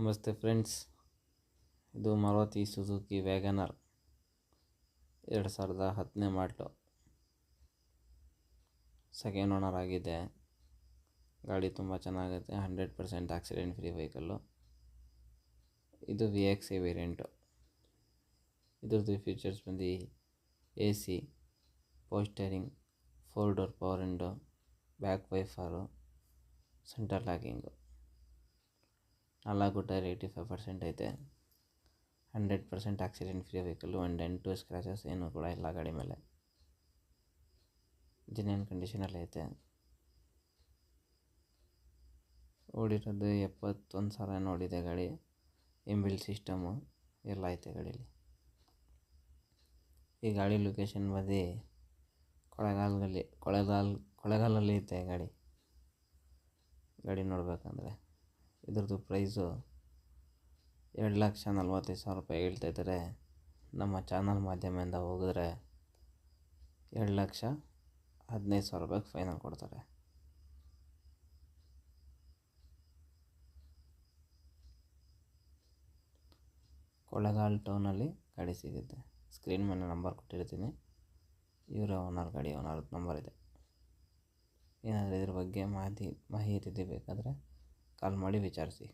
ನಮಸ್ತೆ ಫ್ರೆಂಡ್ಸ್, ಇದು ಮಾರುತಿ ಸುಜುಕಿ ವ್ಯಾಗನರ್ 2010ನೇ ಮಾಡಲು. ಸೆಕೆಂಡ್ ಓನರ್ ಆಗಿದೆ. ಗಾಡಿ ತುಂಬ ಚೆನ್ನಾಗಿದೆ. 100% ಆಕ್ಸಿಡೆಂಟ್ ಫ್ರೀ ವೆಹಿಕಲ್ಲು. ಇದು VXI ವೇರಿಯಂಟು. ಇದ್ರದ್ದು ಫೀಚರ್ಸ್ ಬಂದು AC, power steering, 4 door power window, back wiper, centre locking. 4 tyre 85% ಐತೆ. 100% ಆಕ್ಸಿಡೆಂಟ್ ಫ್ರೀ ವೆಹಿಕಲ್ಲು. ಒಂದು ಡೆಂಟು ಸ್ಕ್ರ್ಯಾಚಸ್ ಏನೂ ಕೂಡ ಇಲ್ಲ ಗಾಡಿ ಮೇಲೆ. ಜೆನ್ಯೂನ್ ಕಂಡೀಷನಲ್ಲಿ ಐತೆ. ಓಡಿರೋದು 71,000 ನೋಡಿದೆ ಗಾಡಿ. ಇನ್ಬಿಲ್ಟ್ ಸಿಸ್ಟಮು ಎಲ್ಲ ಐತೆ ಗಾಡೀಲಿ. ಈ ಗಾಡಿ ಲೊಕೇಶನ್ ಬಂದು ಕೊಳ್ಳೇಗಾಲಲ್ಲಿ ಐತೆ ಗಾಡಿ ನೋಡಬೇಕಂದ್ರೆ. ಇದ್ರದ್ದು ಪ್ರೈಸು 2,45,000 ರೂಪಾಯಿ ಹೇಳ್ತಾಯಿದ್ದಾರೆ. ನಮ್ಮ ಚಾನಲ್ ಮಾಧ್ಯಮದಿಂದ ಹೋಗಿದ್ರೆ 2,15,000 ರೂಪಾಯಿಗೆ ಫೈನಲ್ ಕೊಡ್ತಾರೆ. ಕೊಳ್ಳೇಗಾಲ ಟೌನಲ್ಲಿ ಗಾಡಿ ಸಿಗುತ್ತೆ. ಸ್ಕ್ರೀನ್ ಮೇಲೆ ನಂಬರ್ ಕೊಟ್ಟಿರ್ತೀನಿ. ಇವರ ಗಾಡಿ ಓನರ್ ನಂಬರ್ ಇದೆ. ಏನಾದರೂ ಇದ್ರ ಬಗ್ಗೆ ಮಾಹಿತಿ ಬೇಕಾದರೆ ಕಾಲ್ ಮಾಡಿ ವಿಚಾರಿಸಿ.